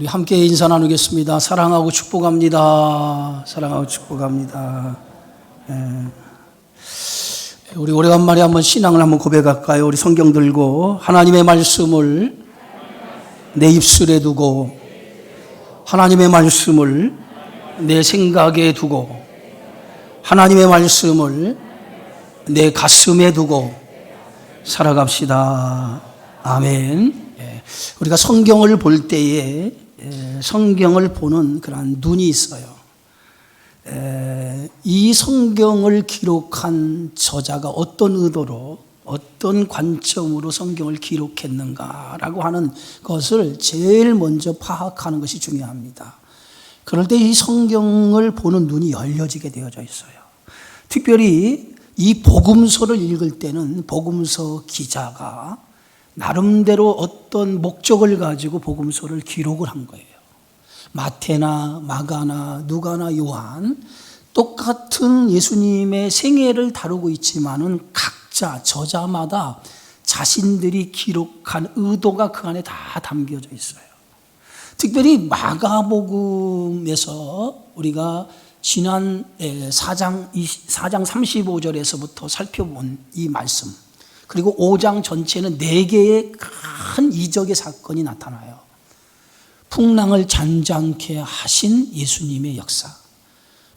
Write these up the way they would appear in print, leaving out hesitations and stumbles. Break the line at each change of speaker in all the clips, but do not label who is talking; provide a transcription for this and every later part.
우리 함께 인사 나누겠습니다. 사랑하고 축복합니다. 사랑하고 축복합니다. 우리 오래간만에 한번 신앙을 한번 고백할까요? 우리 성경 들고 하나님의 말씀을 내 입술에 두고 하나님의 말씀을 내 생각에 두고 하나님의 말씀을 내 가슴에 두고 살아갑시다. 아멘. 우리가 성경을 볼 때에 성경을 보는 그런 눈이 있어요. 이 성경을 기록한 저자가 어떤 의도로 어떤 관점으로 성경을 기록했는가라고 하는 것을 제일 먼저 파악하는 것이 중요합니다. 그럴 때 이 성경을 보는 눈이 열려지게 되어져 있어요. 특별히 이 복음서를 읽을 때는 복음서 기자가 나름대로 어떤 목적을 가지고 복음서를 기록을 한 거예요. 마태나 마가나 누가나 요한 똑같은 예수님의 생애를 다루고 있지만은 각자 저자마다 자신들이 기록한 의도가 그 안에 다 담겨져 있어요. 특별히 마가복음에서 우리가 지난 4장 35절에서부터 살펴본 이 말씀, 그리고 5장 전체는 4개의 큰 이적의 사건이 나타나요. 풍랑을 잔잔케 하신 예수님의 역사.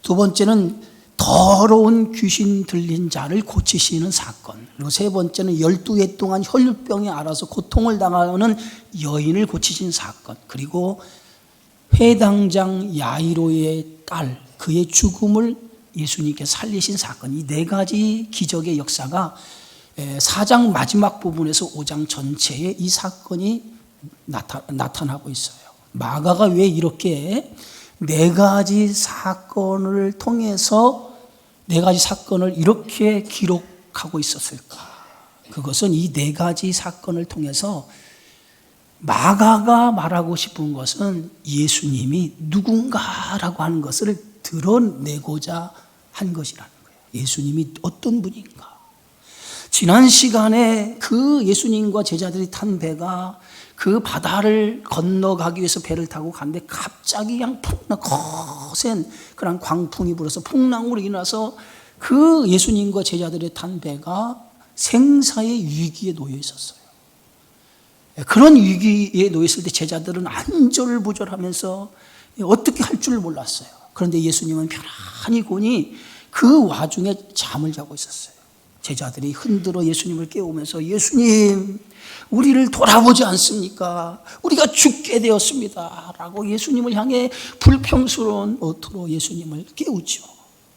두 번째는 더러운 귀신 들린 자를 고치시는 사건. 그리고 세 번째는 12해 동안 혈루병에 앓아서 고통을 당하는 여인을 고치신 사건. 그리고 회당장 야이로의 딸, 그의 죽음을 예수님께 살리신 사건. 이 4가지 기적의 역사가 4장 마지막 부분에서 5장 전체에 이 사건이 나타나고 있어요. 마가가 왜 이렇게 4가지 사건을 통해서 4가지 사건을 이렇게 기록하고 있었을까? 그것은 이 4가지 사건을 통해서 마가가 말하고 싶은 것은 예수님이 누군가라고 하는 것을 드러내고자 한 것이라는 거예요. 예수님이 어떤 분인가? 지난 시간에 그 예수님과 제자들이 탄 배가 그 바다를 건너가기 위해서 배를 타고 갔는데 갑자기 그냥 거센 그런 광풍이 불어서 풍랑으로 인해서 그 예수님과 제자들이 탄 배가 생사의 위기에 놓여 있었어요. 그런 위기에 놓여 있을 때 제자들은 안절부절하면서 어떻게 할 줄 몰랐어요. 그런데 예수님은 편안히 고니 그 와중에 잠을 자고 있었어요. 제자들이 흔들어 예수님을 깨우면서 예수님, 우리를 돌아보지 않습니까? 우리가 죽게 되었습니다. 라고 예수님을 향해 불평스러운 어투로 예수님을 깨우죠.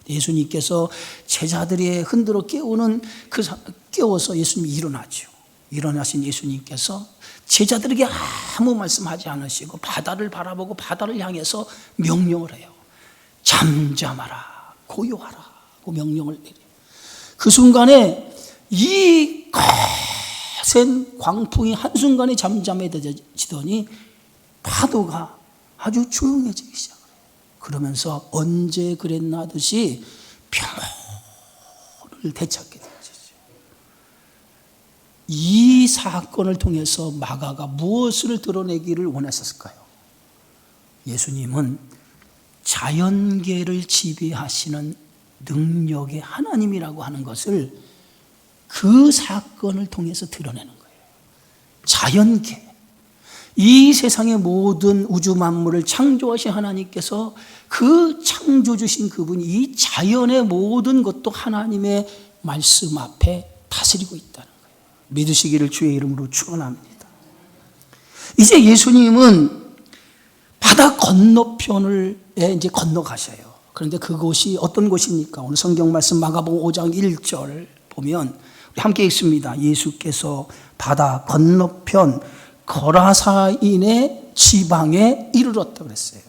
예수님께서 제자들이 흔들어 깨워서 예수님이 일어나죠. 일어나신 예수님께서 제자들에게 아무 말씀하지 않으시고 바다를 바라보고 바다를 향해서 명령을 해요. 잠잠하라, 고요하라 고 명령을 내려요. 그 순간에 이 거센 광풍이 한순간에 잠잠해지더니 파도가 아주 조용해지기 시작해요. 그러면서 언제 그랬나 듯이 평온을 되찾게 되어지죠. 이 사건을 통해서 마가가 무엇을 드러내기를 원했었을까요? 예수님은 자연계를 지배하시는 능력의 하나님이라고 하는 것을 그 사건을 통해서 드러내는 거예요. 자연계, 이 세상의 모든 우주 만물을 창조하신 하나님께서 그 창조주신 그분이 이 자연의 모든 것도 하나님의 말씀 앞에 다스리고 있다는 거예요. 믿으시기를 주의 이름으로 축원합니다. 이제 예수님은 바다 건너편을 이제 건너가셔요. 그런데 그곳이 어떤 곳입니까? 오늘 성경 말씀 마가복음 5장 1절 보면 우리 함께 읽습니다. 예수께서 바다 건너편 거라사인의 지방에 이르렀다 그랬어요.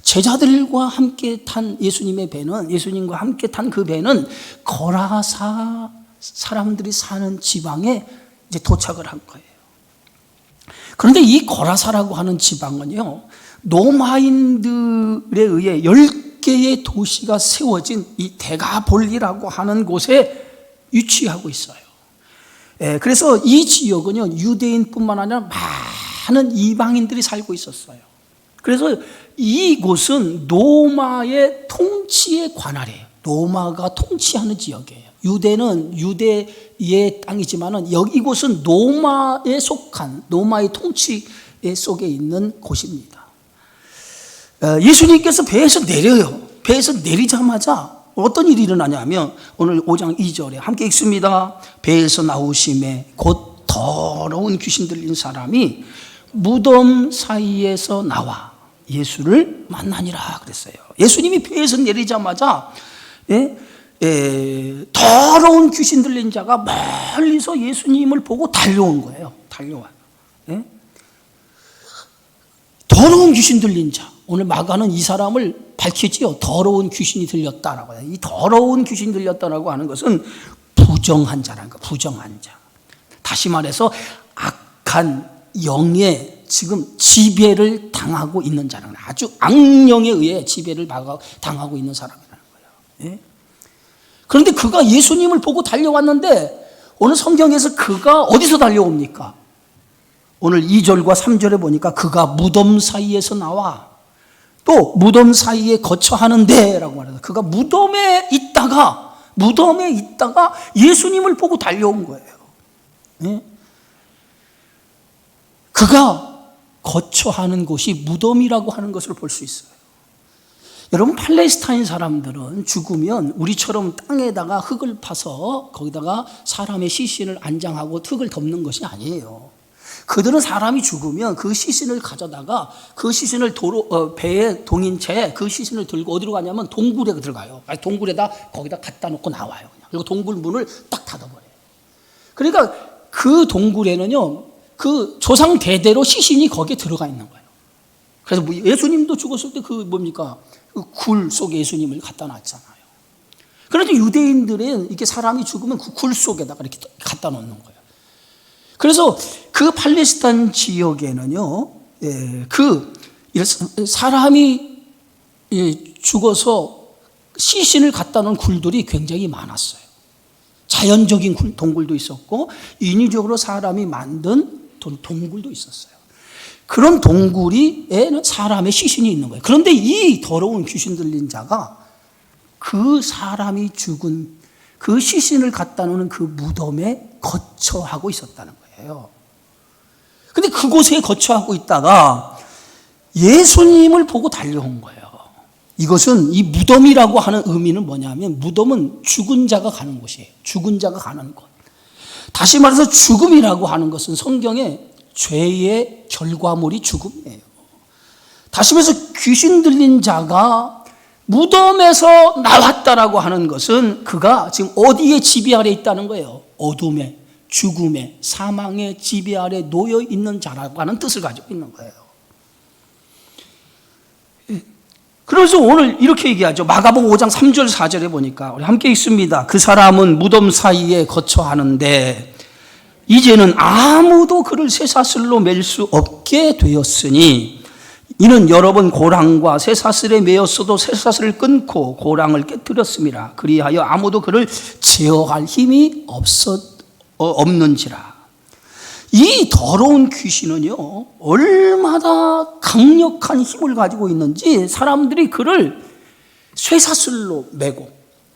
제자들과 함께 탄 예수님의 배는, 예수님과 함께 탄 그 배는 거라사 사람들이 사는 지방에 이제 도착을 한 거예요. 그런데 이 거라사라고 하는 지방은요, 로마인들에 의해 10개의 도시가 세워진 이 데가볼리라고 하는 곳에 위치하고 있어요. 그래서 이 지역은요, 유대인뿐만 아니라 많은 이방인들이 살고 있었어요. 그래서 이곳은 로마의 통치에 관할이에요. 로마가 통치하는 지역이에요. 유대는 유대의 땅이지만은 이곳은 로마에 속한 로마의 통치 속에 있는 곳입니다. 예수님께서 배에서 내려요. 배에서 내리자마자 어떤 일이 일어나냐면 오늘 5장 2절에 함께 읽습니다. 배에서 나오심에 곧 더러운 귀신 들린 사람이 무덤 사이에서 나와 예수를 만나니라 그랬어요. 예수님이 배에서 내리자마자 더러운 귀신 들린 자가 멀리서 예수님을 보고 달려온 거예요. 달려와요. 더러운 귀신 들린 자. 오늘 마가는 이 사람을 밝히지요. 더러운 귀신이 들렸다라고 해요. 이 더러운 귀신 들렸다라고 하는 것은 부정한 자라는 거, 부정한 자. 다시 말해서 악한 영에 지금 지배를 당하고 있는 자라는 거예요. 아주 악령에 의해 지배를 당하고 있는 사람이라는 거예요. 그런데 그가 예수님을 보고 달려왔는데 오늘 성경에서 그가 어디서 달려옵니까? 오늘 2절과 3절에 보니까 그가 무덤 사이에서 나와 또 무덤 사이에 거처하는데 라고 말해서 그가 무덤에 있다가 예수님을 보고 달려온 거예요. 그가 거처하는 곳이 무덤이라고 하는 것을 볼 수 있어요. 여러분, 팔레스타인 사람들은 죽으면 우리처럼 땅에다가 흙을 파서 거기다가 사람의 시신을 안장하고 흙을 덮는 것이 아니에요. 그들은 사람이 죽으면 그 시신을 가져다가 그 시신을 배에 동인 채 그 시신을 들고 어디로 가냐면 동굴에 들어가요. 동굴에다 거기다 갖다 놓고 나와요. 그리고 동굴 문을 딱 닫아버려요. 그러니까 그 동굴에는요, 그 조상 대대로 시신이 거기에 들어가 있는 거예요. 그래서 예수님도 죽었을 때 그 뭡니까? 그 굴 속에 예수님을 갖다 놨잖아요. 그런데 유대인들은 이렇게 사람이 죽으면 그 굴 속에다가 이렇게 갖다 놓는 거예요. 그래서 그 팔레스타인 지역에는요, 그 사람이 죽어서 시신을 갖다 놓은 굴들이 굉장히 많았어요. 자연적인 동굴도 있었고 인위적으로 사람이 만든 동굴도 있었어요. 그런 동굴에는 사람의 시신이 있는 거예요. 그런데 이 더러운 귀신 들린 자가 그 사람이 죽은 그 시신을 갖다 놓는 그 무덤에 거처하고 있었다는 거예요. 근데 그곳에 거처하고 있다가 예수님을 보고 달려온 거예요. 이것은 이 무덤이라고 하는 의미는 뭐냐면 무덤은 죽은 자가 가는 곳이에요. 죽은 자가 가는 곳. 다시 말해서 죽음이라고 하는 것은 성경에 죄의 결과물이 죽음이에요. 다시 말해서 귀신 들린 자가 무덤에서 나왔다라고 하는 것은 그가 지금 어디에 지배 아래 있다는 거예요? 어둠에, 죽음에, 사망의 지배 아래 놓여 있는 자라고 하는 뜻을 가지고 있는 거예요. 그래서 오늘 이렇게 얘기하죠. 마가복음 5장 3절 4절에 보니까 우리 함께 읽습니다. 그 사람은 무덤 사이에 거처하는데 이제는 아무도 그를 쇠사슬로 맬 수 없게 되었으니 이는 여러 번 고랑과 쇠사슬에 매였어도 쇠사슬을 끊고 고랑을 깨뜨렸습니다. 그리하여 아무도 그를 제어할 힘이 없는지라. 이 더러운 귀신은요, 얼마나 강력한 힘을 가지고 있는지 사람들이 그를 쇠사슬로 매고,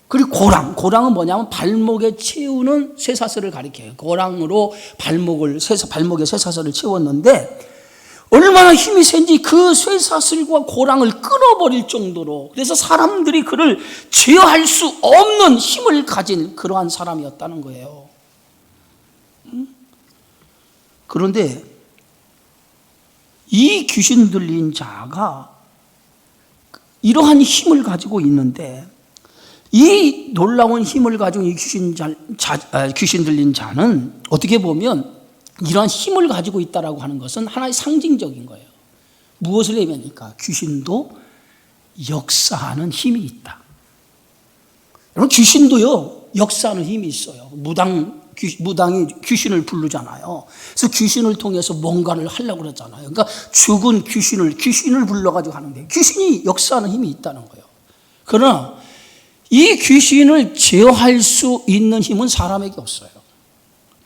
그리고 고랑은 뭐냐면 발목에 채우는 쇠사슬을 가리켜요. 고랑으로 발목에 쇠사슬을 채웠는데 얼마나 힘이 센지 그 쇠사슬과 고랑을 끊어버릴 정도로, 그래서 사람들이 그를 제어할 수 없는 힘을 가진 그러한 사람이었다는 거예요. 그런데 이 귀신 들린 자가 이러한 힘을 가지고 있는데 이 놀라운 힘을 가지고 이 귀신 들린 자는 어떻게 보면 이러한 힘을 가지고 있다라고 하는 것은 하나의 상징적인 거예요. 무엇을 의미합니까? 귀신도 역사하는 힘이 있다. 여러분, 귀신도요, 역사하는 힘이 있어요. 무당이 귀신을 부르잖아요. 그래서 귀신을 통해서 뭔가를 하려고 그러잖아요. 그러니까 죽은 귀신을 불러가지고 하는데 귀신이 역사하는 힘이 있다는 거예요. 그러나 이 귀신을 제어할 수 있는 힘은 사람에게 없어요.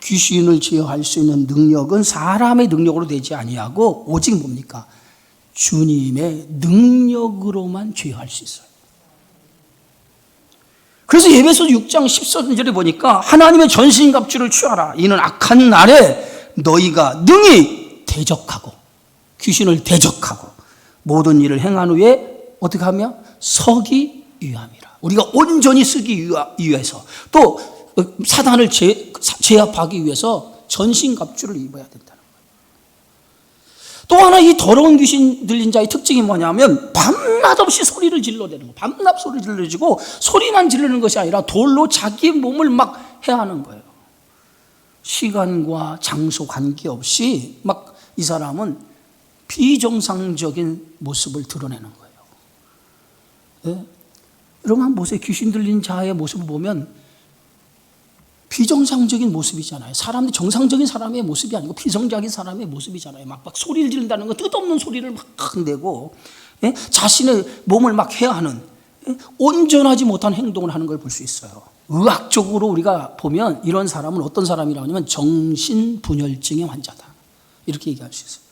귀신을 제어할 수 있는 능력은 사람의 능력으로 되지 아니하고 오직 뭡니까? 주님의 능력으로만 죄할 수 있어요. 그래서 에베소 6장 14절에 보니까 하나님의 전신갑주를 취하라. 이는 악한 날에 너희가 능히 대적하고 귀신을 대적하고 모든 일을 행한 후에 어떻게 하며 서기 위함이라. 우리가 온전히 쓰기 위해서 또 사단을 제압하기 위해서 전신갑주를 입어야 된다는 거예요. 또 하나 이 더러운 귀신 들린 자의 특징이 뭐냐면 밤낮 없이 소리를 질러대는 거예요. 밤낮 소리를 질러지고 소리만 지르는 것이 아니라 돌로 자기 몸을 막 해하는 거예요. 시간과 장소 관계없이 막 이 사람은 비정상적인 모습을 드러내는 거예요. 네? 여러분 한번 보세요. 귀신 들린 자의 모습을 보면 비정상적인 모습이잖아요. 사람이 정상적인 사람의 모습이 아니고 비정상적인 사람의 모습이잖아요. 막 소리를 지른다는 건 뜻없는 소리를 막 내고 자신의 몸을 막 해하는 온전하지 못한 행동을 하는 걸 볼 수 있어요. 의학적으로 우리가 보면 이런 사람은 어떤 사람이라고 하냐면 정신분열증의 환자다. 이렇게 얘기할 수 있어요.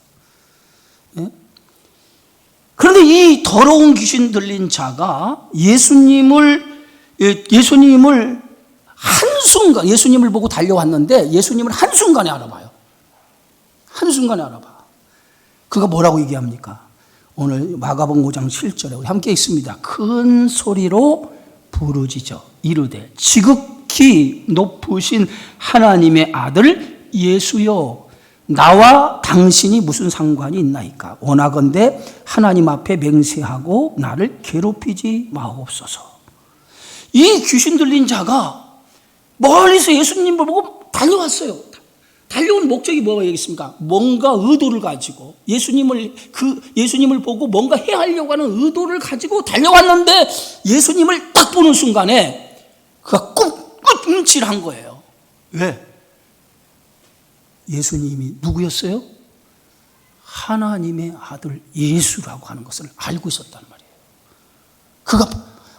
그런데 이 더러운 귀신 들린 자가 예수님을 한순간, 예수님을 보고 달려왔는데 예수님을 한순간에 알아봐요. 한순간에 알아봐. 그가 뭐라고 얘기합니까? 오늘 마가복음 5장 7절에 우리 함께 읽습니다. 큰 소리로 부르짖어 이르되 지극히 높으신 하나님의 아들 예수여, 나와 당신이 무슨 상관이 있나이까? 원하건대 하나님 앞에 맹세하고 나를 괴롭히지 마옵소서. 이 귀신 들린 자가 멀리서 예수님을 보고 달려왔어요. 달려온 목적이 뭐겠습니까? 뭔가 의도를 가지고 예수님을 보고 뭔가 해하려고 하는 의도를 가지고 달려왔는데 예수님을 딱 보는 순간에 그가 꿈찔한 거예요. 왜? 예수님이 누구였어요? 하나님의 아들 예수라고 하는 것을 알고 있었단 말이에요. 그가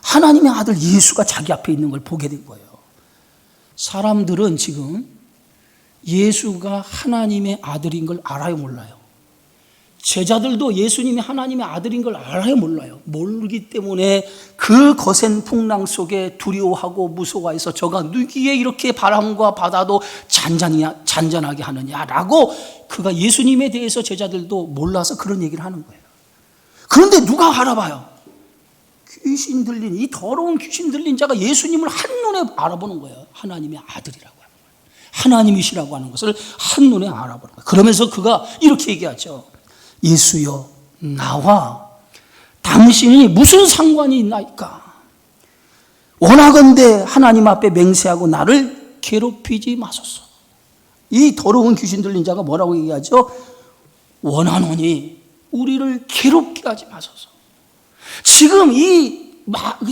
하나님의 아들 예수가 자기 앞에 있는 걸 보게 된 거예요. 사람들은 지금 예수가 하나님의 아들인 걸 알아요, 몰라요? 제자들도 예수님이 하나님의 아들인 걸 알아요, 몰라요? 모르기 때문에 그 거센 풍랑 속에 두려워하고 무서워해서 저가 누기에 이렇게 바람과 바다도 잔잔하게 하느냐라고 그가 예수님에 대해서 제자들도 몰라서 그런 얘기를 하는 거예요. 그런데 누가 알아봐요? 귀신 들린, 이 더러운 귀신 들린 자가 예수님을 한눈에 알아보는 거예요. 하나님의 아들이라고 하는 거예요. 하나님이시라고 하는 것을 한눈에 알아보는 거예요. 그러면서 그가 이렇게 얘기하죠. 예수여, 나와 당신이 무슨 상관이 있나이까? 원하건대 하나님 앞에 맹세하고 나를 괴롭히지 마소서. 이 더러운 귀신 들린 자가 뭐라고 얘기하죠? 원하노니 우리를 괴롭게 하지 마소서. 지금 이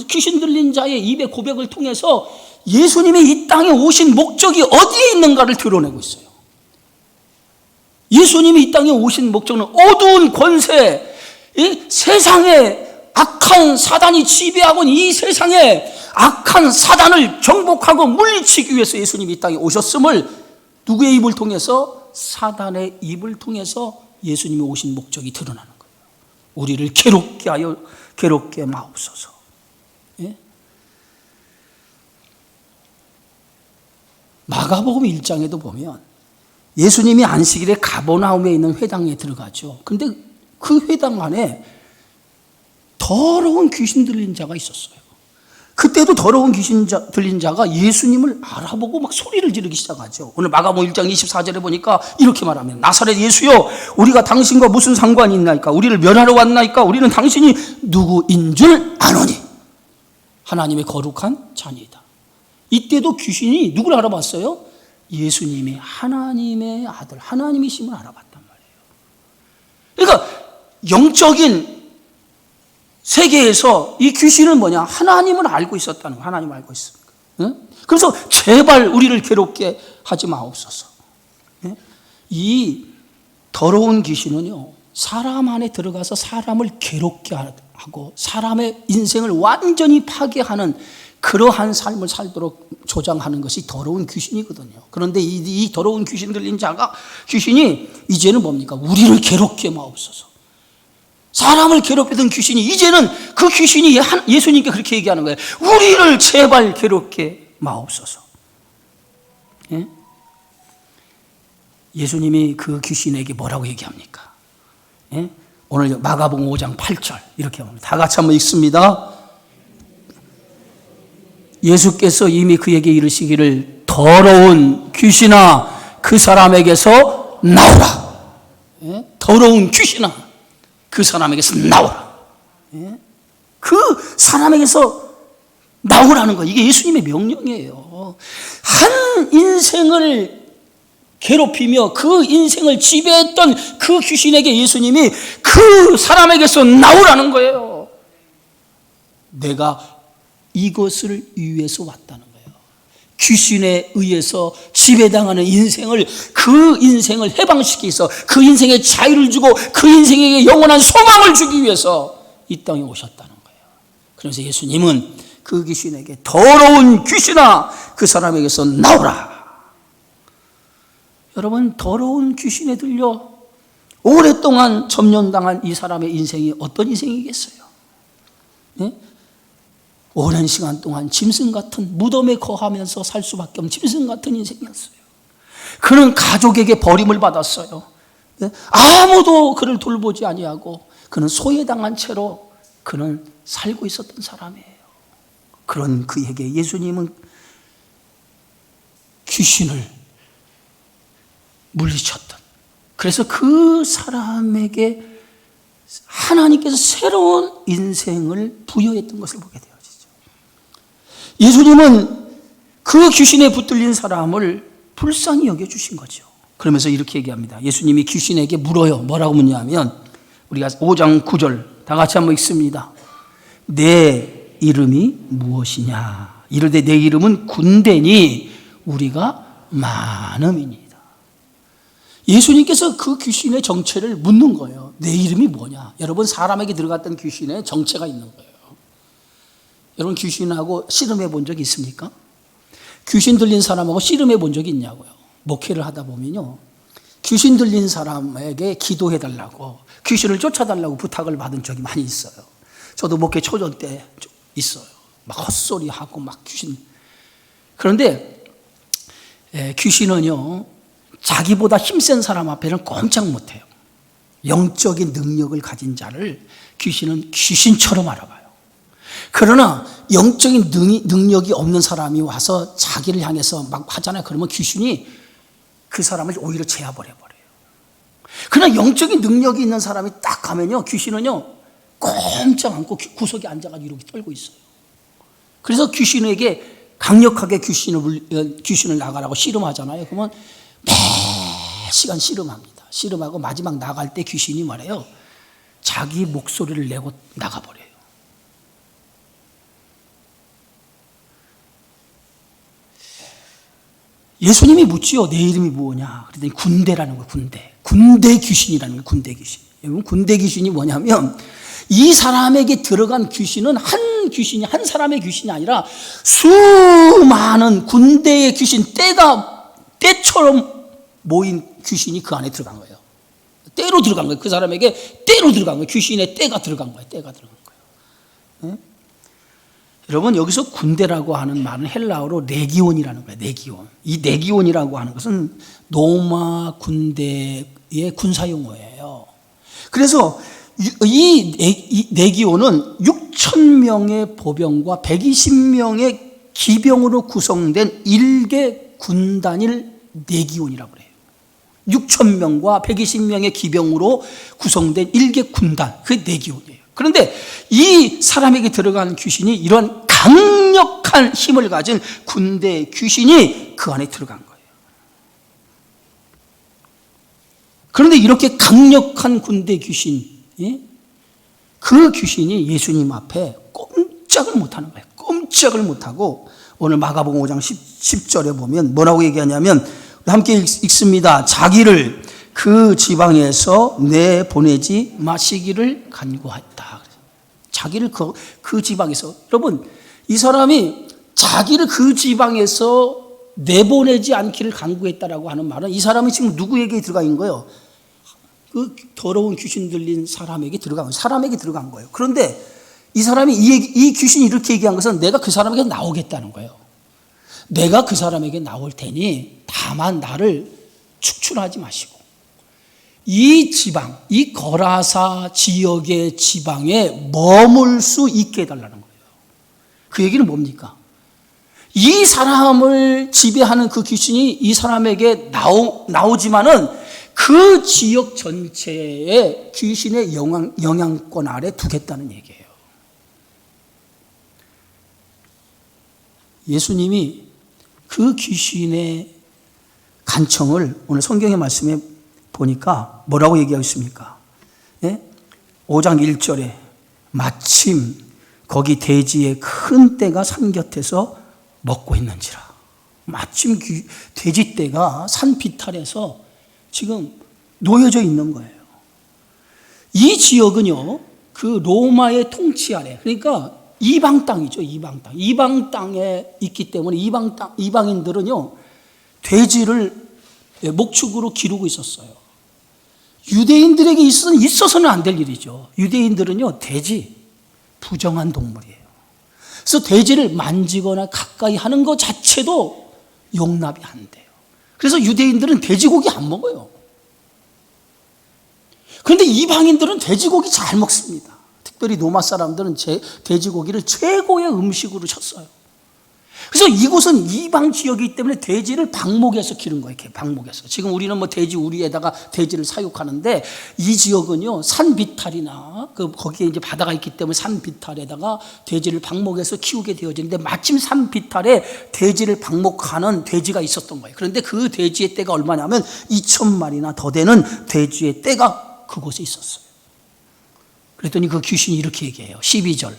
귀신 들린 자의 입의 고백을 통해서 예수님이 이 땅에 오신 목적이 어디에 있는가를 드러내고 있어요. 예수님이 이 땅에 오신 목적은 어두운 권세, 이 세상에 악한 사단이 지배하고 있는 이 세상에 악한 사단을 정복하고 물리치기 위해서 예수님이 이 땅에 오셨음을 누구의 입을 통해서? 사단의 입을 통해서 예수님이 오신 목적이 드러나는 거예요. 우리를 괴롭게 마옵소서. 예? 마가복음 1장에도 보면 예수님이 안식일에 가버나움에 있는 회당에 들어가죠. 근데 그 회당 안에 더러운 귀신 들린 자가 있었어요. 그때도 더러운 귀신 들린 자가 예수님을 알아보고 막 소리를 지르기 시작하죠. 오늘 마가복음 1장 24절에 보니까 이렇게 말하면 나사렛 예수여, 우리가 당신과 무슨 상관이 있나이까? 우리를 멸하러 왔나이까? 우리는 당신이 누구인 줄 아노니 하나님의 거룩한 자녀이다. 이때도 귀신이 누구를 알아봤어요? 예수님이 하나님의 아들, 하나님이심을 알아봤단 말이에요. 그러니까 영적인 세계에서 이 귀신은 뭐냐? 하나님을 알고 있었다는 거예요. 하나님을 알고 있습니다. 그래서 제발 우리를 괴롭게 하지 마옵소서. 이 더러운 귀신은요, 사람 안에 들어가서 사람을 괴롭게 하고 사람의 인생을 완전히 파괴하는 그러한 삶을 살도록 조장하는 것이 더러운 귀신이거든요. 그런데 이 더러운 귀신 들린 귀신이 이제는 뭡니까? 우리를 괴롭게 마옵소서. 사람을 괴롭히던 귀신이 이제는 그 귀신이 예수님께 그렇게 얘기하는 거예요. 우리를 제발 괴롭게 마옵소서. 예? 예수님이 그 귀신에게 뭐라고 얘기합니까? 예? 오늘 마가복음 5장 8절 이렇게 합니다. 다 같이 한번 읽습니다. 예수께서 이미 그에게 이르시기를 더러운 귀신아 그 사람에게서 나오라. 예? 더러운 귀신아 그 사람에게서 나오라. 예? 그 사람에게서 나오라는 거, 이게 예수님의 명령이에요. 한 인생을 괴롭히며 그 인생을 지배했던 그 귀신에게 예수님이 그 사람에게서 나오라는 거예요. 내가 이것을 위해서 왔다는 거예요. 귀신에 의해서 지배당하는 인생을, 그 인생을 해방시키기 위해서, 그 인생에 자유를 주고 그 인생에게 영원한 소망을 주기 위해서 이 땅에 오셨다는 거예요. 그래서 예수님은 그 귀신에게 더러운 귀신아 그 사람에게서 나오라. 여러분, 더러운 귀신에 들려 오랫동안 점령당한 이 사람의 인생이 어떤 인생이겠어요? 네? 오랜 시간 동안 짐승 같은 무덤에 거하면서 살 수밖에 없는 짐승 같은 인생이었어요. 그는 가족에게 버림을 받았어요. 네? 아무도 그를 돌보지 아니하고 그는 소외당한 채로 그는 살고 있었던 사람이에요. 그런 그에게 예수님은 귀신을 물리쳤던, 그래서 그 사람에게 하나님께서 새로운 인생을 부여했던 것을 보게 되어지죠. 예수님은 그 귀신에 붙들린 사람을 불쌍히 여겨주신 거죠. 그러면서 이렇게 얘기합니다. 예수님이 귀신에게 물어요. 뭐라고 묻냐면, 우리가 5장 9절 다 같이 한번 읽습니다. 내 이름이 무엇이냐? 이르되 내 이름은 군대니 우리가 많음이니이다. 예수님께서 그 귀신의 정체를 묻는 거예요. 내 이름이 뭐냐? 여러분, 사람에게 들어갔던 귀신의 정체가 있는 거예요. 여러분, 귀신하고 씨름해 본 적이 있습니까? 귀신 들린 사람하고 씨름해 본 적이 있냐고요. 목회를 하다 보면요, 귀신 들린 사람에게 기도해 달라고, 귀신을 쫓아달라고 부탁을 받은 적이 많이 있어요. 저도 목회 초전 때 있어요. 막 헛소리하고 막 귀신. 그런데 귀신은요, 자기보다 힘센 사람 앞에는 꼼짝 못해요. 영적인 능력을 가진 자를 귀신은 귀신처럼 알아봐요. 그러나 영적인 능력이 없는 사람이 와서 자기를 향해서 막 하잖아요. 그러면 귀신이 그 사람을 오히려 제압해버려요. 그러나 영적인 능력이 있는 사람이 딱 가면요, 귀신은요 꼼짝 않고 구석에 앉아가지고 이렇게 떨고 있어요. 그래서 귀신에게 강력하게 귀신을 나가라고 씨름하잖아요. 그러면 매 시간 씨름합니다. 씨름하고 마지막 나갈 때 귀신이 말해요, 자기 목소리를 내고 나가버려요. 예수님이 묻지요. 내 이름이 뭐냐? 그랬더니 군대라는 거예요. 군대 귀신이라는 거예요. 군대 귀신. 여러분, 군대 귀신이 뭐냐면, 이 사람에게 들어간 귀신은 한 귀신이, 한 사람의 귀신이 아니라 수많은 군대의 귀신, 때처럼 모인 귀신이 그 안에 들어간 거예요. 때로 들어간 거예요. 그 사람에게 때로 들어간 거예요. 귀신의 때가 들어간 거예요. 때가 들어간 거예요. 네? 여러분, 여기서 군대라고 하는 말은 헬라어로 레기온이라는 거예요. 레기온. 이 레기온이라고 하는 것은 로마 군대의 군사용어예요. 그래서 이 레기온은 6,000명의 보병과 120명의 기병으로 구성된 일개 군단일 레기온이라고 그래요. 6,000명과 120명의 기병으로 구성된 일개 군단, 그게 레기온이에요. 그런데 이 사람에게 들어간 귀신이 이런 강력한 힘을 가진 군대 귀신이 그 안에 들어간 거예요. 그런데 이렇게 강력한 군대 귀신, 그 귀신이 예수님 앞에 꼼짝을 못하는 거예요. 꼼짝을 못하고, 오늘 마가복음 5장 10절에 보면 뭐라고 얘기하냐면, 함께 읽습니다. 자기를 그 지방에서 내보내지 마시기를 간구했다. 자기를 그 지방에서, 여러분, 이 사람이 자기를 그 지방에서 내보내지 않기를 간구했다라고 하는 말은, 이 사람이 지금 누구에게 들어가 있는 거예요? 그 더러운 귀신 들린 사람에게 들어간 거예요. 사람에게 들어간 거예요. 그런데 이 사람이 이 귀신이 이렇게 얘기한 것은 내가 그 사람에게 나오겠다는 거예요. 내가 그 사람에게 나올 테니 다만 나를 축출하지 마시고 이 지방, 이 거라사 지역의 지방에 머물 수 있게 해달라는 거예요. 그 얘기는 뭡니까? 이 사람을 지배하는 그 귀신이 이 사람에게 나오지만은 그 지역 전체에 귀신의 영향권 아래 두겠다는 얘기예요. 예수님이 그 귀신의 간청을 오늘 성경의 말씀에 보니까 뭐라고 얘기하고 있습니까? 5장 1절에 마침 거기 돼지의 큰 떼가 산 곁에서 먹고 있는지라. 마침 돼지떼가 산 비탈에서 지금 놓여져 있는 거예요. 이 지역은요, 그 로마의 통치 아래, 그러니까 이방 땅이죠, 이방 땅. 이방 땅에 있기 때문에 이방인들은요, 돼지를 목축으로 기르고 있었어요. 유대인들에게 있어서는 안 될 일이죠. 유대인들은요, 돼지, 부정한 동물이에요. 그래서 돼지를 만지거나 가까이 하는 것 자체도 용납이 안 돼요. 그래서 유대인들은 돼지고기 안 먹어요. 그런데 이방인들은 돼지고기 잘 먹습니다. 특별히 로마 사람들은 돼지고기를 최고의 음식으로 쳤어요. 그래서 이곳은 이방 지역이기 때문에 돼지를 방목에서 기른 거예요. 이렇게 방목에서. 지금 우리는 뭐 돼지 우리에다가 돼지를 사육하는데 이 지역은요, 산 비탈이나 거기에 이제 바다가 있기 때문에 산 비탈에다가 돼지를 방목에서 키우게 되어지는데 마침 산 비탈에 돼지를 방목하는 돼지가 있었던 거예요. 그런데 그 돼지의 떼가 얼마냐면 2,000마리나 더 되는 돼지의 떼가 그곳에 있었어요. 그랬더니 그 귀신이 이렇게 얘기해요. 12절.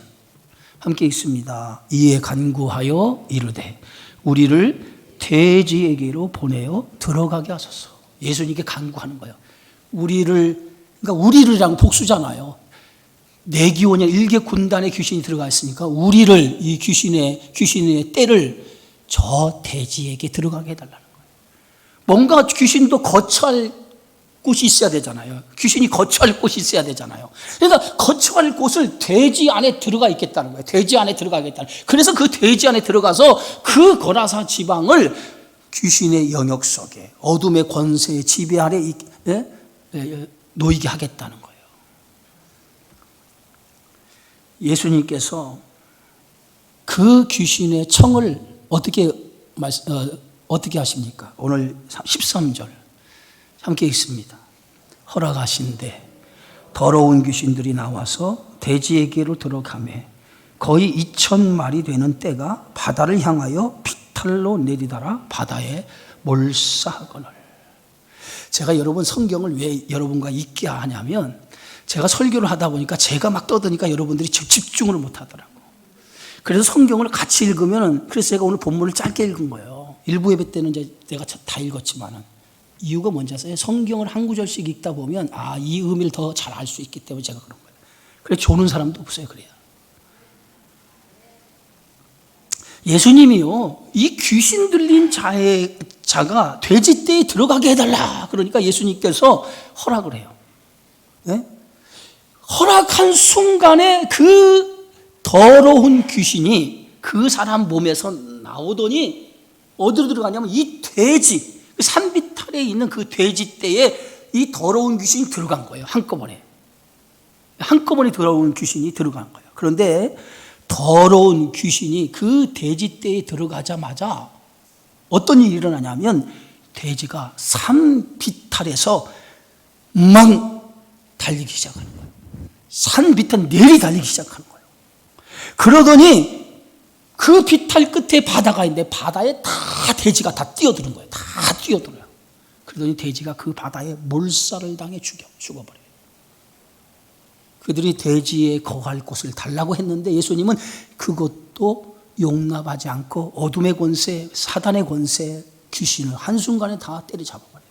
함께 읽습니다. 이에 간구하여 이르되 우리를 돼지에게로 보내어 들어가게 하소서. 예수님께 간구하는 거예요. 그러니까 우리를이라는 복수잖아요. 내기원의 일개 군단의 귀신이 들어가 있으니까 우리를, 이 귀신의 떼를 저 돼지에게 들어가게 해달라는 거예요. 뭔가 귀신도 거처할 곳이 있어야 되잖아요. 귀신이 거처할 곳이 있어야 되잖아요. 그러니까 거처할 곳을 돼지 안에 들어가 있겠다는 거예요. 돼지 안에 들어가겠다는. 그래서 그 돼지 안에 들어가서 그 거라사 지방을 귀신의 영역 속에 어둠의 권세의 지배 아래 놓이게 하겠다는 거예요. 예수님께서 그 귀신의 청을 어떻게 하십니까? 오늘 13절 함께 읽습니다. 허락하신대 더러운 귀신들이 나와서 돼지에게로 들어가매 거의 2,000마리 되는 떼가 바다를 향하여 비탈로 내리다라 바다에 몰사하거늘. 제가 여러분 성경을 왜 여러분과 읽게 하냐면 제가 설교를 하다 보니까 제가 막 떠드니까 여러분들이 집중을 못 하더라고. 그래서 성경을 같이 읽으면, 그래서 제가 오늘 본문을 짧게 읽은 거예요. 일부 예배 때는 이제 내가 다 읽었지만은. 이유가 뭔지 아세요? 성경을 한 구절씩 읽다 보면 이 의미를 더 잘 알 수 있기 때문에 제가 그런 거예요. 그래 조는 사람도 없어요. 그래야. 예수님이요, 이 귀신 들린 자가 돼지떼에 들어가게 해달라. 그러니까 예수님께서 허락을 해요. 네? 허락한 순간에 그 더러운 귀신이 그 사람 몸에서 나오더니 어디로 들어가냐면 이 돼지, 산비탈에 있는 그 돼지떼에 이 더러운 귀신이 들어간 거예요. 한꺼번에 더러운 귀신이 들어간 거예요. 그런데 더러운 귀신이 그 돼지떼에 들어가자마자 어떤 일이 일어나냐면 돼지가 산비탈에서 막 달리기 시작하는 거예요. 산비탈 내리 달리기 시작하는 거예요. 그러더니 그 비탈 끝에 바다가 있는데 바다에 다 돼지가 다 뛰어드는 거예요. 다 뛰어들어요. 그러더니 돼지가 그 바다에 몰살을 당해 죽어버려요. 그들이 돼지에 거할 곳을 달라고 했는데 예수님은 그것도 용납하지 않고 어둠의 권세, 사단의 권세, 귀신을 한순간에 다 때려잡아버려요.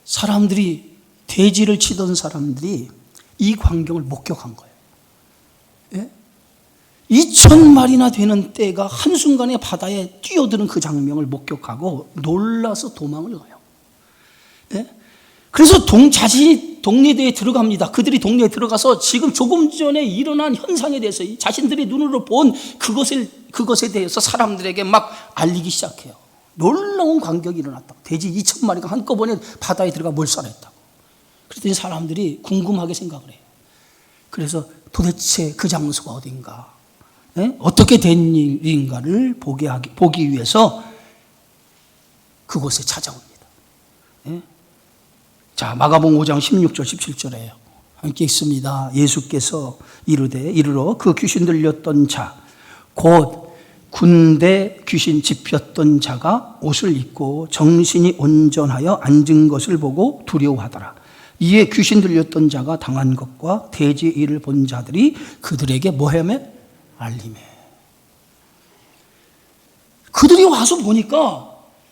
사람들이, 돼지를 치던 사람들이 이 광경을 목격한 거예요. 예? 2,000마리나 되는 떼가 한순간에 바다에 뛰어드는 그 장면을 목격하고 놀라서 도망을 가요. 예? 그래서 자신이 동네대에 들어갑니다. 그들이 동네에 들어가서 지금 조금 전에 일어난 현상에 대해서 자신들의 눈으로 본 그것에 대해서 사람들에게 막 알리기 시작해요. 놀라운 광경이 일어났다. 돼지 2,000마리가 한꺼번에 바다에 들어가 몰살했다고. 그랬더니 사람들이 궁금하게 생각을 해요. 그래서 도대체 그 장소가 어딘가, 어떻게 된 일인가를 보기 위해서 그곳에 찾아옵니다. 자, 마가복음 5장 16절 17절에요. 함께 읽습니다. 예수께서 이르러 그 귀신 들렸던 자, 곧 군대 귀신 집혔던 자가 옷을 입고 정신이 온전하여 앉은 것을 보고 두려워하더라. 이에 귀신 들렸던 자가 당한 것과 돼지의 일을 본 자들이 그들에게 뭐하며? 알리매. 그들이 와서 보니까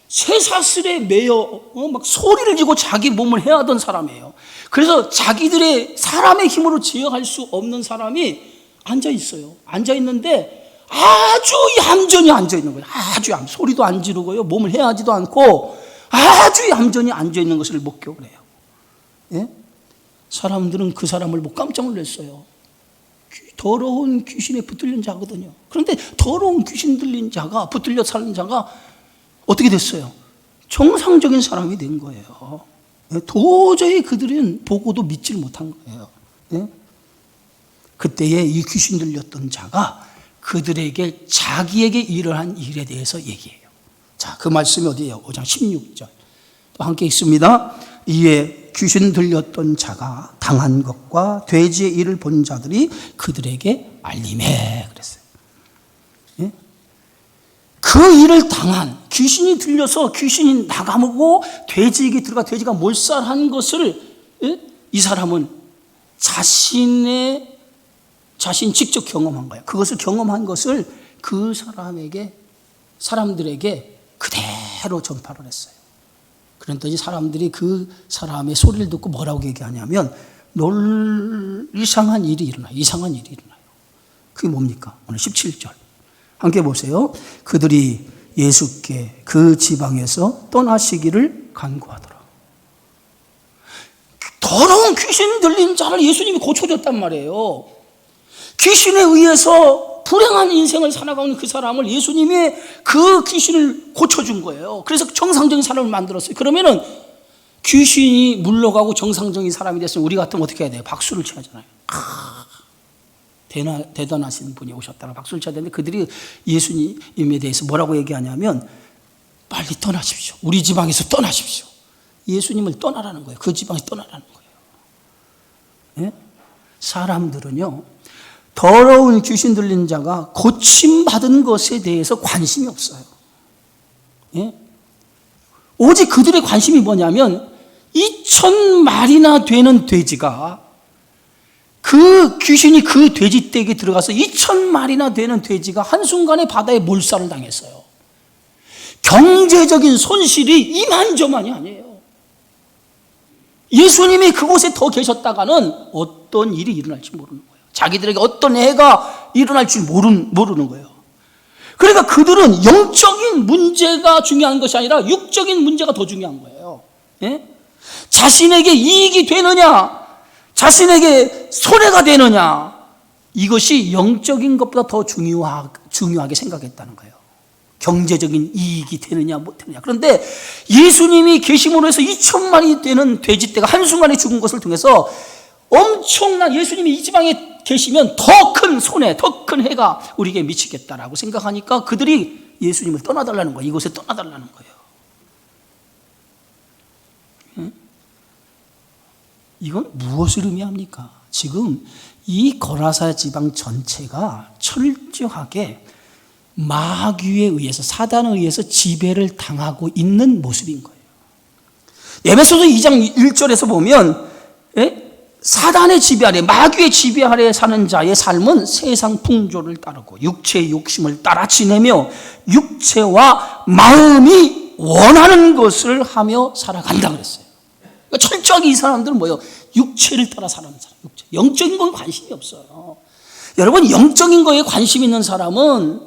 쇠사슬에 매여 막 소리를 지고 자기 몸을 해하던 사람이에요. 그래서 자기들의 사람의 힘으로 제어할 수 없는 사람이 앉아 있어요. 앉아 있는데 아주 얌전히 앉아 있는 거예요. 소리도 안 지르고요, 몸을 해하지도 않고 아주 얌전히 앉아 있는 것을 목격을 해요. 예? 사람들은 그 사람을 보고 깜짝 놀랐어요. 더러운 귀신에 붙들린 자거든요. 그런데 더러운 귀신 들린 자가, 붙들려 사는 자가 어떻게 됐어요? 정상적인 사람이 된 거예요. 도저히 그들은 보고도 믿질 못한 거예요. 그때에 이 귀신 들렸던 자가 그들에게 자기에게 일어난 일에 대해서 얘기해요. 자, 그 말씀이 어디예요? 5장 16절. 또 함께 읽습니다. 이에 귀신 들렸던 자가 당한 것과 돼지의 일을 본 자들이 그들에게 알리매 그랬어요. 그 일을 당한, 귀신이 들려서 귀신이 나가고 돼지에게 들어가 돼지가 몰살한 것을 이 사람은 자신 직접 경험한 거예요. 그것을 경험한 것을 그 사람들에게 그대로 전파를 했어요. 그랬더니 사람들이 그 사람의 소리를 듣고 뭐라고 얘기하냐면 이상한 일이 일어나요. 그게 뭡니까? 오늘 17절 함께 보세요. 그들이 예수께 그 지방에서 떠나시기를 간구하더라. 더러운 귀신 들린 자를 예수님이 고쳐줬단 말이에요. 귀신에 의해서 불행한 인생을 살아가는 그 사람을 예수님이 그 귀신을 고쳐준 거예요. 그래서 정상적인 사람을 만들었어요. 그러면은 귀신이 물러가고 정상적인 사람이 됐으면 우리 같으면 어떻게 해야 돼요? 박수를 쳐야 하잖아요. 대단하신 분이 오셨다고 박수를 쳐야 되는데 그들이 예수님에 대해서 뭐라고 얘기하냐면 빨리 떠나십시오. 우리 지방에서 떠나십시오. 예수님을 떠나라는 거예요. 그 지방에서 떠나라는 거예요. 사람들은요, 더러운 귀신 들린 자가 고침받은 것에 대해서 관심이 없어요. 오직 그들의 관심이 뭐냐면 2,000마리나 되는 돼지가 그 귀신이 그 돼지떼에게 들어가서 2,000마리나 되는 돼지가 한순간에 바다에 몰살을 당했어요. 경제적인 손실이 이만저만이 아니에요. 예수님이 그곳에 더 계셨다가는 어떤 일이 일어날지 모르는 거예요. 자기들에게 어떤 해가 일어날지 모르는 거예요. 그러니까 그들은 영적인 문제가 중요한 것이 아니라 육적인 문제가 더 중요한 거예요. 자신에게 이익이 되느냐, 자신에게 손해가 되느냐, 이것이 영적인 것보다 더 중요하게 생각했다는 거예요. 경제적인 이익이 되느냐 못 되느냐. 그런데 예수님이 계심으로 해서 2,000마리 되는 돼지떼가 한순간에 죽은 것을 통해서 엄청난, 예수님이 이 지방에 계시면 더 큰 손해, 더 큰 해가 우리에게 미치겠다라고 생각하니까 그들이 예수님을 떠나달라는 거예요. 이곳에 떠나달라는 거예요. 이건 무엇을 의미합니까? 지금 이 거라사 지방 전체가 철저하게 마귀에 의해서, 사단에 의해서 지배를 당하고 있는 모습인 거예요. 에베소서 2장 1절에서 보면 사단의 지배 아래, 마귀의 지배 아래 사는 자의 삶은 세상 풍조를 따르고 육체의 욕심을 따라 지내며 육체와 마음이 원하는 것을 하며 살아간다 그랬어요. 그러니까 철저하게 이 사람들은 뭐예요? 육체를 따라 살아가는 사람, 영적인 건 관심이 없어요. 여러분, 영적인 거에 관심 있는 사람은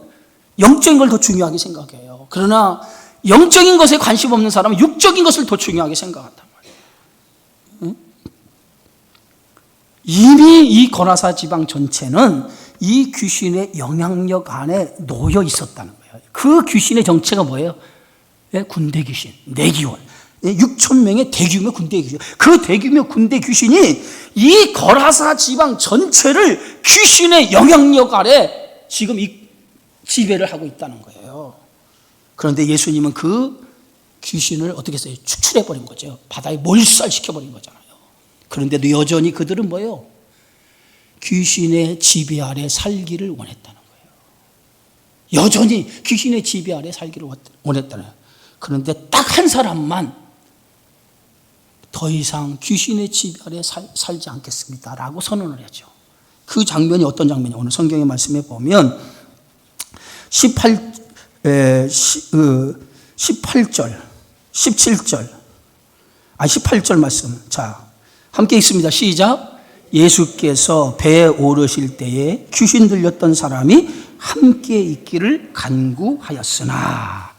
영적인 걸 더 중요하게 생각해요. 그러나 영적인 것에 관심 없는 사람은 육적인 것을 더 중요하게 생각한단 말이에요. 응? 이미 이 거라사 지방 전체는 이 귀신의 영향력 안에 놓여 있었다는 거예요. 그 귀신의 정체가 뭐예요? 군대 귀신, 내기원. 6천 명의 대규모 군대 귀신. 그 대규모 군대 귀신이 이 거라사 지방 전체를 귀신의 영향력 아래 지금 이 지배를 하고 있다는 거예요. 그런데 예수님은 그 귀신을 어떻게 했어요? 축출해버린 거죠. 바다에 몰살시켜버린 거잖아요. 그런데도 여전히 그들은 뭐예요? 귀신의 지배 아래 살기를 원했다는 거예요. 여전히 귀신의 지배 아래 살기를 원했다는 거예요. 그런데 딱 한 사람만 더 이상 귀신의 지배 아래 살지 않겠습니다라고 선언을 하죠. 그 장면이 어떤 장면이냐? 오늘 성경의 말씀에 보면 18절, 17절, 18절 말씀. 자, 함께 읽습니다. 시작. 예수께서 배에 오르실 때에 귀신 들렸던 사람이 함께 있기를 간구하였으나,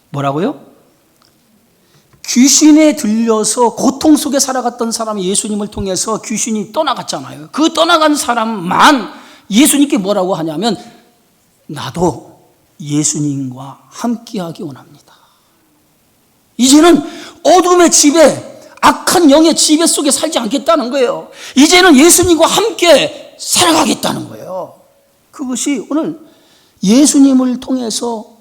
뭐라고요? 귀신에 들려서 고통 속에 살아갔던 사람이 예수님을 통해서 귀신이 떠나갔잖아요. 그 떠나간 사람만 예수님께 뭐라고 하냐면, 나도 예수님과 함께하기 원합니다. 이제는 어둠의 지배, 악한 영의 지배 속에 살지 않겠다는 거예요. 이제는 예수님과 함께 살아가겠다는 거예요. 그것이 오늘 예수님을 통해서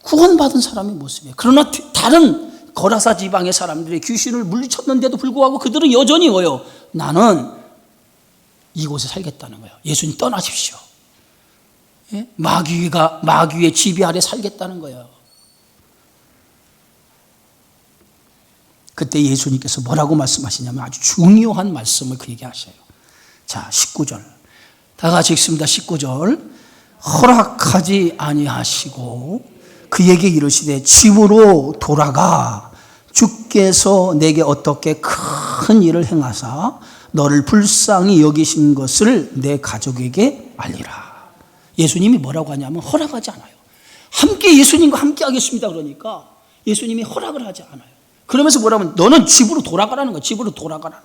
구원받은 사람의 모습이에요. 그러나 다른 거라사 지방의 사람들이 귀신을 물리쳤는데도 불구하고 그들은 여전히 뭐예요? 나는 이곳에 살겠다는 거예요. 예수님 떠나십시오. 마귀의 지배 아래 살겠다는 거예요. 그때 예수님께서 뭐라고 말씀하시냐면 아주 중요한 말씀을 그에게 하셔요. 자, 19절. 다 같이 읽습니다. 19절. 허락하지 아니하시고 그에게 이르시되 집으로 돌아가 주께서 내게 어떻게 큰 일을 행하사 너를 불쌍히 여기신 것을 내 가족에게 알리라. 예수님이 뭐라고 하냐면 허락하지 않아요. 함께 예수님과 함께 하겠습니다. 그러니까 예수님이 허락을 하지 않아요. 그러면서 뭐라면 너는 집으로 돌아가라는 거예요. 집으로 돌아가라는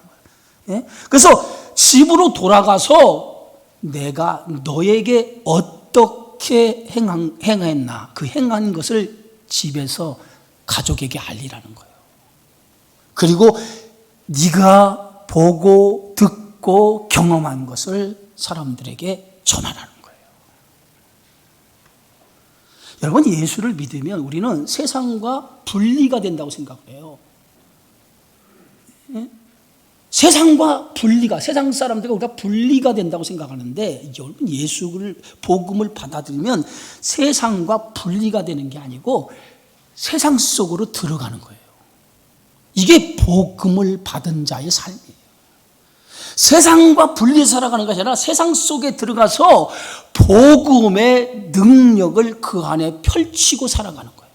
거예요. 예? 그래서 집으로 돌아가서 내가 너에게 어떻게 행했나 그 행한 것을 집에서 가족에게 알리라는 거예요. 그리고 네가 보고 듣고 경험한 것을 사람들에게 전하라는 거예요. 여러분, 예수를 믿으면 우리는 세상과 분리가 된다고 생각해요. 세상과 분리가, 세상 사람들과 우리가 분리가 된다고 생각하는데, 여러분, 예수를, 복음을 받아들이면 세상과 분리가 되는 게 아니고 세상 속으로 들어가는 거예요. 이게 복음을 받은 자의 삶이에요. 세상과 분리 살아가는 것이 아니라 세상 속에 들어가서 복음의 능력을 그 안에 펼치고 살아가는 거예요.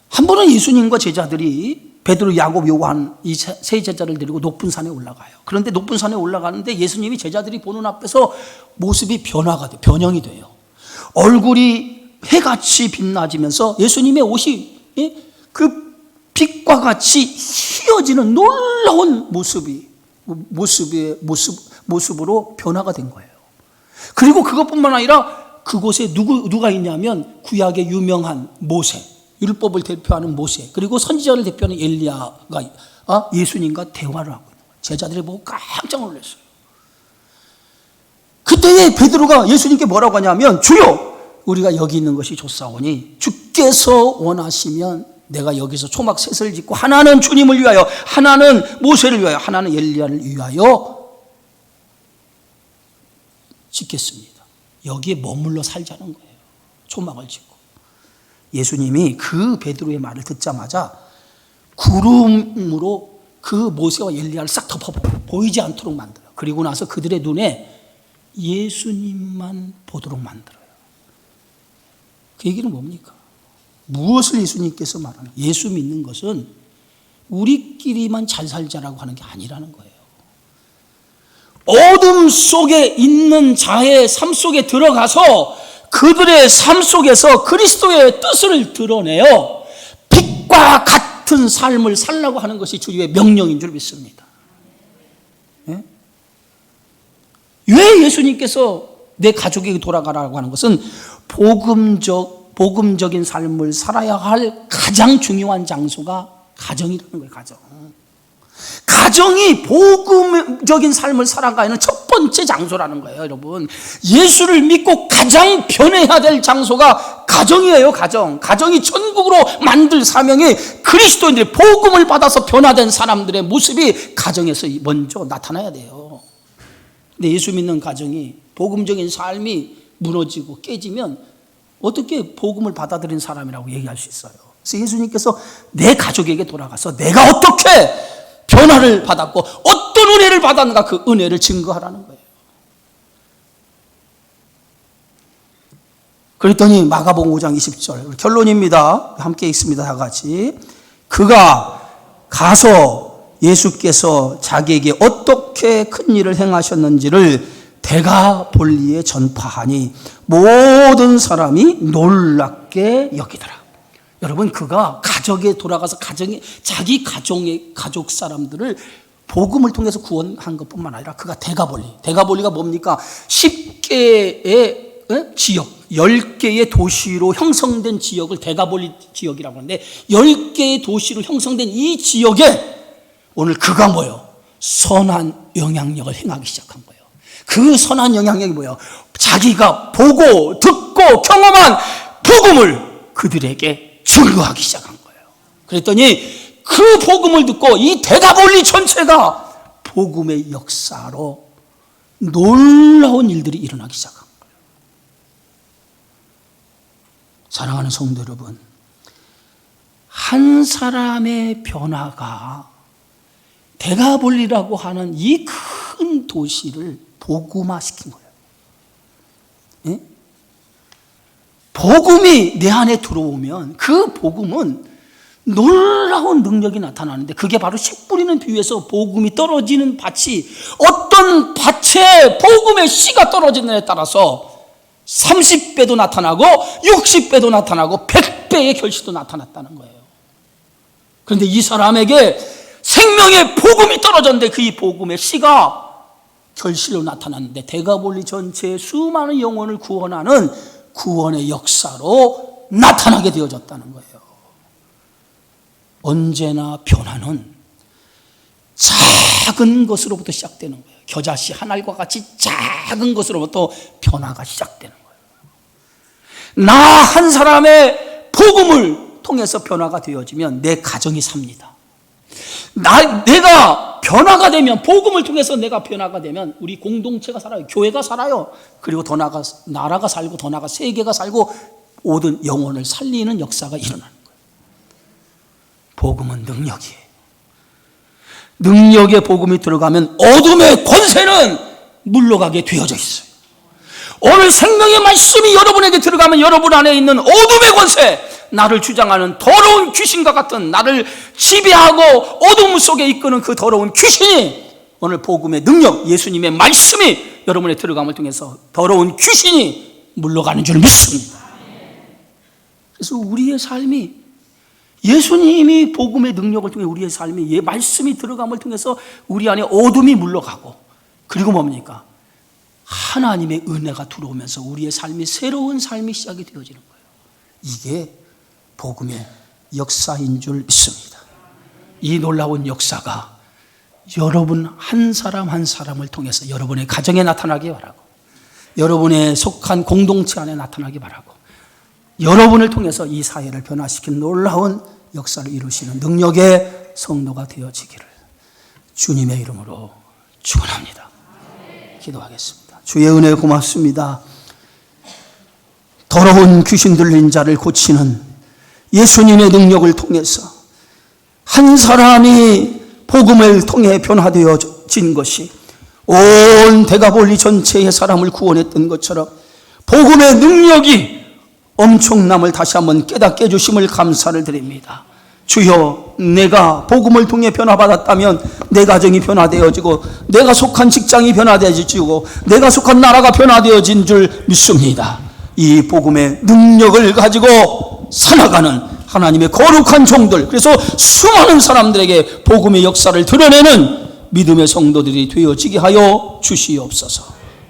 한 번은 예수님과 제자들이 베드로, 야곱, 요한 이 세 제자를 데리고 높은 산에 올라가요. 그런데 높은 산에 올라가는데 예수님이 제자들이 보는 앞에서 모습이 변형이 돼요. 얼굴이 해같이 빛나지면서 예수님의 옷이 그 빛과 같이 휘어지는 놀라운 모습으로 변화가 된 거예요. 그리고 그것뿐만 아니라 그곳에 누가 있냐면 구약의 유명한 모세, 율법을 대표하는 모세, 그리고 선지자를 대표하는 엘리야가 예수님과 대화를 하고 있는 거예요. 제자들이 보고 깜짝 놀랐어요. 그때에 베드로가 예수님께 뭐라고 하냐면, 주여, 우리가 여기 있는 것이 좋사오니 주께서 원하시면 내가 여기서 초막 셋을 짓고 하나는 주님을 위하여, 하나는 모세를 위하여, 하나는 엘리야를 위하여 짓겠습니다. 여기에 머물러 살자는 거예요. 초막을 짓고. 예수님이 그 베드로의 말을 듣자마자 구름으로 그 모세와 엘리야를 싹 덮어버려요. 보이지 않도록 만들어요. 그리고 나서 그들의 눈에 예수님만 보도록 만들어요. 그 얘기는 뭡니까? 무엇을 예수님께서 말하는? 예수 믿는 것은 우리끼리만 잘 살자라고 하는 게 아니라는 거예요. 어둠 속에 있는 자의 삶 속에 들어가서 그들의 삶 속에서 그리스도의 뜻을 드러내어 빛과 같은 삶을 살라고 하는 것이 주의 명령인 줄 믿습니다. 예? 왜 예수님께서 내 가족에게 돌아가라고 하는 것은 복음적인 삶을 살아야 할 가장 중요한 장소가 가정이라는 거예요. 가정이 복음적인 삶을 살아가는 첫 번째 장소라는 거예요. 여러분, 예수를 믿고 가장 변해야 될 장소가 가정이에요. 가정이 천국으로 만들 사명이 그리스도인들이 복음을 받아서 변화된 사람들의 모습이 가정에서 먼저 나타나야 돼요. 근데 예수 믿는 가정이 복음적인 삶이 무너지고 깨지면 어떻게 복음을 받아들인 사람이라고 얘기할 수 있어요? 그래서 예수님께서 내 가족에게 돌아가서 내가 어떻게 변화를 받았고 어떤 은혜를 받았는가, 그 은혜를 증거하라는 거예요. 그랬더니 마가복음 5장 20절 결론입니다. 함께 읽습니다. 다 같이. 그가 가서 예수께서 자기에게 어떻게 큰 일을 행하셨는지를 데가볼리에 전파하니 모든 사람이 놀랍게 여기더라. 여러분, 그가 가족에 돌아가서 자기 가족 사람들을 복음을 통해서 구원한 것뿐만 아니라 그가 데가볼리가 뭡니까? 10개의 지역, 10개의 도시로 형성된 지역을 데가볼리 지역이라고 하는데 10개의 도시로 형성된 이 지역에 오늘 그가 뭐예요? 선한 영향력을 행하기 시작한 거예요. 그 선한 영향력이 뭐예요? 자기가 보고 듣고 경험한 복음을 그들에게 증거하기 시작한 거예요. 그랬더니 그 복음을 듣고 이 데가볼리 전체가 복음의 역사로 놀라운 일들이 일어나기 시작한 거예요. 사랑하는 성도 여러분, 한 사람의 변화가 데가볼리라고 하는 이 큰 도시를 복음화시킨 거예요. 예? 복음이 내 안에 들어오면 그 복음은 놀라운 능력이 나타나는데, 그게 바로 씨 뿌리는 비유에서 복음이 떨어지는 밭이 어떤 밭에 복음의 씨가 떨어지느냐에 따라서 30배도 나타나고 60배도 나타나고 100배의 결실도 나타났다는 거예요. 그런데 이 사람에게 생명의 복음이 떨어졌는데 그 복음의 씨가 결실로 나타났는데 데가볼리 전체의 수많은 영혼을 구원하는 구원의 역사로 나타나게 되어졌다는 거예요. 언제나 변화는 작은 것으로부터 시작되는 거예요. 겨자씨 한 알과 같이 작은 것으로부터 변화가 시작되는 거예요. 나 한 사람의 복음을 통해서 변화가 되어지면 내 가정이 삽니다. 내가 변화가 되면, 복음을 통해서 내가 변화가 되면 우리 공동체가 살아요. 교회가 살아요. 그리고 더 나아가 나라가 살고, 더 나아가 세계가 살고, 모든 영혼을 살리는 역사가 일어나는 거예요. 복음은 능력이에요. 능력의 복음이 들어가면 어둠의 권세는 물러가게 되어져 있어요. 오늘 생명의 말씀이 여러분에게 들어가면 여러분 안에 있는 어둠의 권세, 나를 주장하는 더러운 귀신과 같은, 나를 지배하고 어둠 속에 이끄는 그 더러운 귀신이, 오늘 복음의 능력, 예수님의 말씀이 여러분의 들어감을 통해서 더러운 귀신이 물러가는 줄 믿습니다. 그래서 우리의 삶이, 예수님이 복음의 능력을 통해 우리의 삶이, 말씀이 들어감을 통해서 우리 안에 어둠이 물러가고, 그리고 뭡니까? 하나님의 은혜가 들어오면서 우리의 삶이 새로운 삶이 시작이 되어지는 거예요. 이게 복음의 역사인 줄 믿습니다. 이 놀라운 역사가 여러분 한 사람 한 사람을 통해서 여러분의 가정에 나타나기 바라고, 여러분의 속한 공동체 안에 나타나기 바라고, 여러분을 통해서 이 사회를 변화시키는 놀라운 역사를 이루시는 능력의 성도가 되어지기를 주님의 이름으로 축원합니다. 기도하겠습니다. 주의 은혜 고맙습니다. 더러운 귀신 들린 자를 고치는 예수님의 능력을 통해서 한 사람이 복음을 통해 변화되어진 것이 온 데가볼리 전체의 사람을 구원했던 것처럼 복음의 능력이 엄청남을 다시 한번 깨닫게 해주심을 감사를 드립니다. 주여, 내가 복음을 통해 변화받았다면 내 가정이 변화되어지고 내가 속한 직장이 변화되어지고 내가 속한 나라가 변화되어진 줄 믿습니다. 이 복음의 능력을 가지고 살아가는 하나님의 거룩한 종들, 그래서 수많은 사람들에게 복음의 역사를 드러내는 믿음의 성도들이 되어지게 하여 주시옵소서.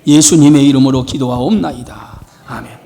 예수님의 이름으로 기도하옵나이다. 아멘.